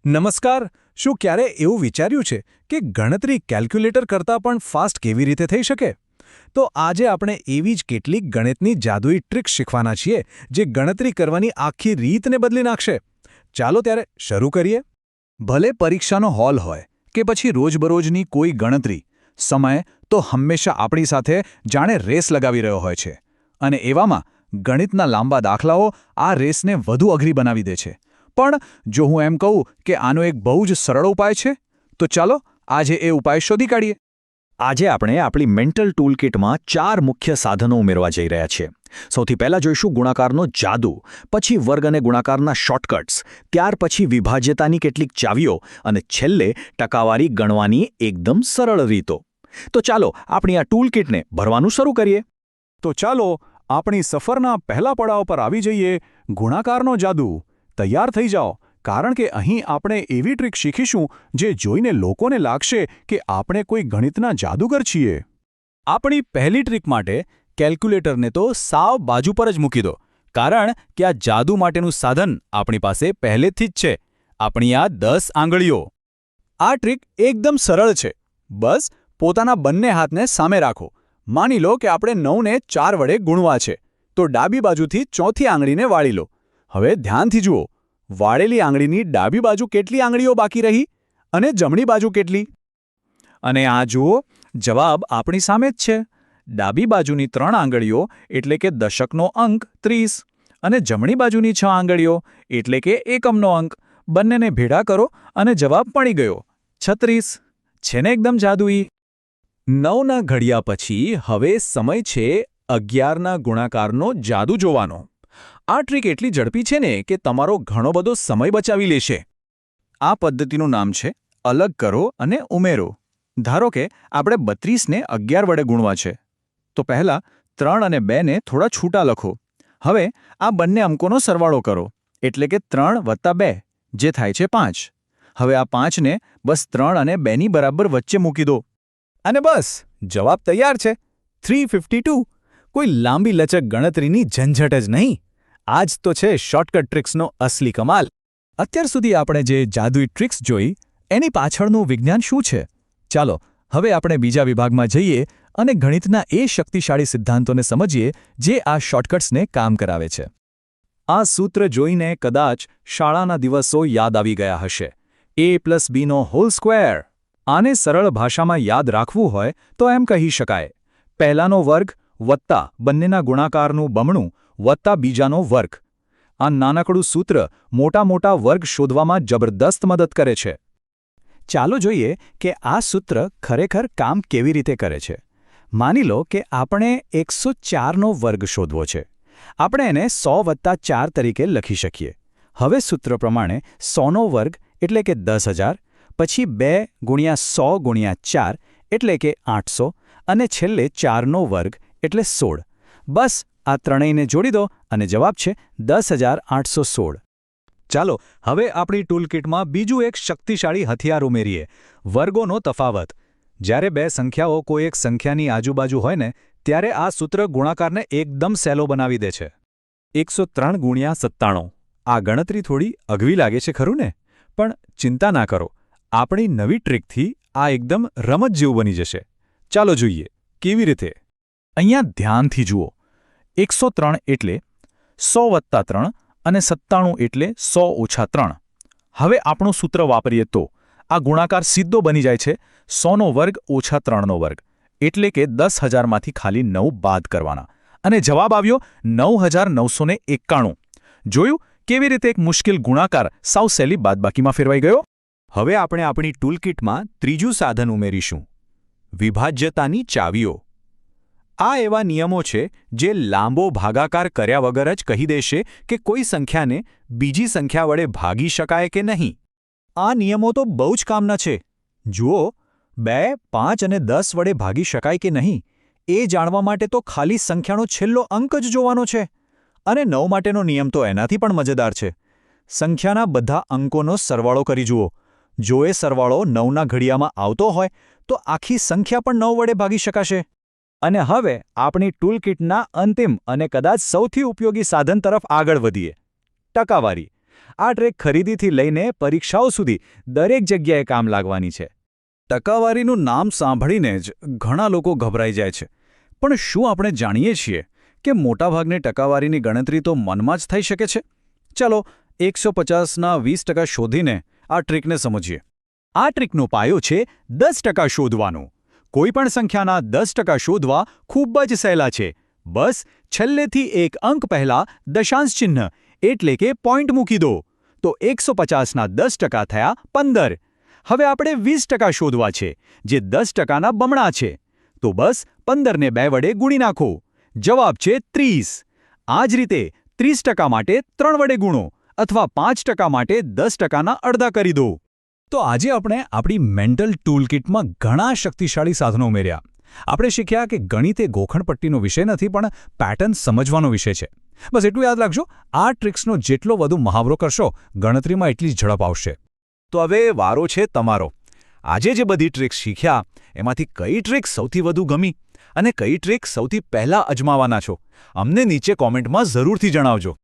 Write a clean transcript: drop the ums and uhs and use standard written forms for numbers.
નમસ્કાર. શું ક્યારે એવું વિચાર્યું છે કે ગણતરી કેલ્ક્યુલેટર કરતાં પણ ફાસ્ટ કેવી રીતે થઈ શકે? તો આજે આપણે એવી જ કેટલીક ગણિતની જાદુઈ ટ્રિક્સ શીખવાના છીએ જે ગણતરી કરવાની આખી રીતને બદલી નાખશે. ચાલો ત્યારે શરૂ કરીએ. ભલે પરીક્ષાનો હોલ હોય કે પછી રોજબરોજની કોઈ ગણતરી, સમય તો હંમેશા આપણી સાથે જાણે રેસ લગાવી રહ્યો હોય છે. અને એવામાં ગણિતના લાંબા દાખલાઓ આ રેસને વધુ અઘરી બનાવી દે છે. પણ જો હું એમ કહું કે આનો એક બહુ જ સરળ ઉપાય છે, તો ચાલો આજે એ ઉપાય શોધી કાઢીએ. આજે આપણે આપણી મેન્ટલ ટૂલકિટમાં 4 મુખ્ય સાધનો ઉમેરવા જઈ રહ્યા છીએ. સૌથી પહેલા જોઈશું ગુણાકારનો જાદુ, પછી વર્ગ અને ગુણાકારના શોર્ટકટ્સ, ત્યાર પછી વિભાજ્યતાની કેટલીક ચાવીઓ અને છેલ્લે ટકાવારી ગણવાની એકદમ સરળ રીતો. તો ચાલો આપણી આ ટૂલકિટને ભરવાનું શરૂ કરીએ. તો ચાલો આપણી સફરના પહેલા પડાવ પર આવી જઈએ, ગુણાકારનો જાદુ. તૈયાર થઈ જાઓ, કારણ કે અહીં આપણે એવી ટ્રીક શીખીશું જે જોઈને લોકોને લાગશે કે આપણે કોઈ ગણિતના જાદુગર છીએ. આપણી પહેલી ટ્રીક માટે કેલ્ક્યુલેટરને તો સાવ બાજુ પર જ મૂકી દો, કારણ કે આ જાદુ માટેનું સાધન આપણી પાસે પહેલેથી જ છે, આપણી આ 10 આંગળીઓ. આ ટ્રીક એકદમ સરળ છે. બસ પોતાના બંને હાથને સામે રાખો. માની લો કે આપણે 9ને 4 વડે ગુણવા છે, તો ડાબી બાજુથી ચોથી આંગળીને વાળી લો. હવે ધ્યાનથી જુઓ, વાળેલી આંગળીની ડાબી બાજુ કેટલી આંગળીઓ બાકી રહી અને જમણી બાજુ કેટલી? અને આ જુઓ, જવાબ આપણી સામે જ છે. ડાબી બાજુની 3 આંગળીઓ એટલે કે દશકનો અંક 30 અને જમણી બાજુની 6 આંગળીઓ એટલે કે એકમનો અંક. બંનેને ભેગા કરો અને જવાબ મળી ગયો 36. છે ને એકદમ જાદુઈ? 9ના ઘડિયા પછી હવે સમય છે 11ના ગુણાકારનો જાદુ જોવાનો. આ ટ્રીક એટલી ઝડપી છે ને કે તમારો ઘણો બધો સમય બચાવી લેશે. આ પદ્ધતિનું નામ છે અલગ કરો અને ઉમેરો. ધારો કે આપણે 32ને 11 વડે ગુણવા છે, તો પહેલા 3 અને 2ને થોડા છૂટા લખો. હવે આ બંને અંકોનો સરવાળો કરો, એટલે કે 3 વત્તા 2, જે થાય છે 5. હવે આ 5ને બસ 3 અને 2ની બરાબર વચ્ચે મૂકી દો. અને બસ જવાબ તૈયાર છે, 352. કોઈ લાંબી લચક ગણતરીની ઝંઝટ જ નહીં. આ જ તો છે શોર્ટકટ ટ્રિક્સનો અસલી કમાલ. અત્યાર સુધી આપણે જે જાદુઈ ટ્રિક્સ જોઈ, એની પાછળનું વિજ્ઞાન શું છે? ચાલો હવે આપણે બીજા વિભાગમાં જઈએ અને ગણિતના એ શક્તિશાળી સિદ્ધાંતોને સમજીએ જે આ શોર્ટકટ્સને કામ કરાવે છે. આ સૂત્ર જોઈને કદાચ શાળાના દિવસો યાદ આવી ગયા હશે. a+b². આને સરળ ભાષામાં યાદ રાખવું હોય તો એમ કહી શકાય: પહેલાનો વર્ગ વત્તા બંનેના ગુણાકારનું બમણું વત્તા બીજાનો વર્ગ. આ નાનકડું સૂત્ર મોટા વર્ગ શોધવામાં જબરદસ્ત મદદ કરે છે. ચાલો જોઈએ કે આ સૂત્ર ખરેખર કામ કેવી રીતે કરે છે. માની લો કે આપણે 104નો વર્ગ શોધવો છે. આપણે એને 100 + 4 તરીકે લખી શકીએ. હવે સૂત્ર પ્રમાણે 100નો વર્ગ એટલે કે 10,000, પછી 2 × 100 × 4 એટલે કે 800 અને છેલ્લે 4નો વર્ગ એટલે 16. બસ આ ત્રણેયને જોડી દો અને જવાબ છે 10,816. ચાલો હવે આપણી ટૂલકિટમાં બીજું એક શક્તિશાળી હથિયાર ઉમેરીએ: વર્ગોનો તફાવત. જ્યારે બે સંખ્યાઓ કોઈ એક સંખ્યાની આજુબાજુ હોય ને, ત્યારે આ સૂત્ર ગુણાકારને એકદમ સહેલો બનાવી દે છે. 103 × 97. આ ગણતરી થોડી અઘરી લાગે છે ખરું ને? પણ ચિંતા ના કરો, આપણી નવી ટ્રીકથી આ એકદમ રમત જેવું બની જશે. ચાલો જોઈએ કેવી રીતે. અહીંયા ધ્યાનથી જુઓ, 103 એટલે 100 + 3 અને 97 એટલે 100 - 3. હવે આપણું સૂત્ર વાપરીએ તો આ ગુણાકાર સીધો બની જાય છે 100નો વર્ગ ઓછા 3નો વર્ગ, એટલે કે 10,000માંથી ખાલી 9 બાદ કરવાના અને જવાબ આવ્યો 9,991. જોયું કેવી રીતે એક મુશ્કેલ ગુણાકાર સાવ સહેલી બાદબાકીમાં ફેરવાઈ ગયો? હવે આપણે આપણી ટૂલકિટમાં ત્રીજું સાધન ઉમેરીશું: વિભાજ્યતાની ચાવીઓ. આ એવા નિયમો છે જે લાંબો ભાગાકાર કર્યા વગર જ કહી દેશે કે કોઈ સંખ્યાને બીજી સંખ્યા વડે ભાગી શકાય કે નહીં. આ નિયમો તો બહુ જ કામના છે. જુઓ, 2, 5 અને 10 વડે ભાગી શકાય કે નહીં એ જાણવા માટે તો ખાલી સંખ્યાનો છેલ્લો અંક જ જોવાનો છે. અને 9 માટેનો નિયમ તો એનાથી પણ મજેદાર છે. સંખ્યાના બધા અંકોનો સરવાળો કરી જુઓ. જો એ સરવાળો 9ના ઘડિયામાં આવતો હોય તો આખી સંખ્યા પણ 9 વડે ભાગી શકાશે. અને હવે આપણી ટૂલકિટના અંતિમ અને કદાચ સૌથી ઉપયોગી સાધન તરફ આગળ વધીએ: ટકાવારી. આ ટ્રીક ખરીદીથી લઈને પરીક્ષાઓ સુધી દરેક જગ્યાએ કામ લાગવાની છે. ટકાવારીનું નામ સાંભળીને જ ઘણા લોકો ગભરાઈ જાય છે. પણ શું આપણે જાણીએ છીએ કે મોટાભાગની ટકાવારીની ગણતરી તો મનમાં જ થઈ શકે છે? ચાલો 150ના 20% શોધીને આ ટ્રીકને સમજીએ. આ ટ્રીકનો પાયો છે 10% શોધવાનો. કોઈપણ સંખ્યાના 10% શોધવા ખૂબ જ સહેલા છે. બસ છેલ્લેથી એક અંક પહેલા દશાંશ ચિહ્ન એટલે કે પોઈન્ટ મૂકી દો. તો 150ના 10% થયા 15. હવે આપણે 20% શોધવા છે, જે 10%ના બમણા છે. તો બસ 15ને 2 વડે ગુણી નાખો. જવાબ છે 30. આ જ રીતે 30% માટે 3 વડે ગુણો અથવા 5% માટે 10%ના અડધા કરી દો. તો આજે આપણે આપણી મેન્ટલ ટૂલકિટમાં ઘણા શક્તિશાળી સાધનો ઉમેર્યા. આપણે શીખ્યા કે ગણિત એ ગોખણપટ્ટીનો વિષય નથી, પણ પેટર્ન સમજવાનો વિષય છે. બસ એટલું યાદ રાખજો, આ ટ્રિક્સનો જેટલો વધુ મહાવરો કરશો, ગણતરીમાં એટલી જ ઝડપ આવશે. તો હવે વારો છે તમારો. આજે જે બધી ટ્રિક્સ શીખ્યા એમાંથી કઈ ટ્રિક સૌથી વધુ ગમી અને કઈ ટ્રિક સૌથી પહેલા અજમાવાના છો? અમને નીચે કોમેન્ટમાં જરૂરથી જણાવજો.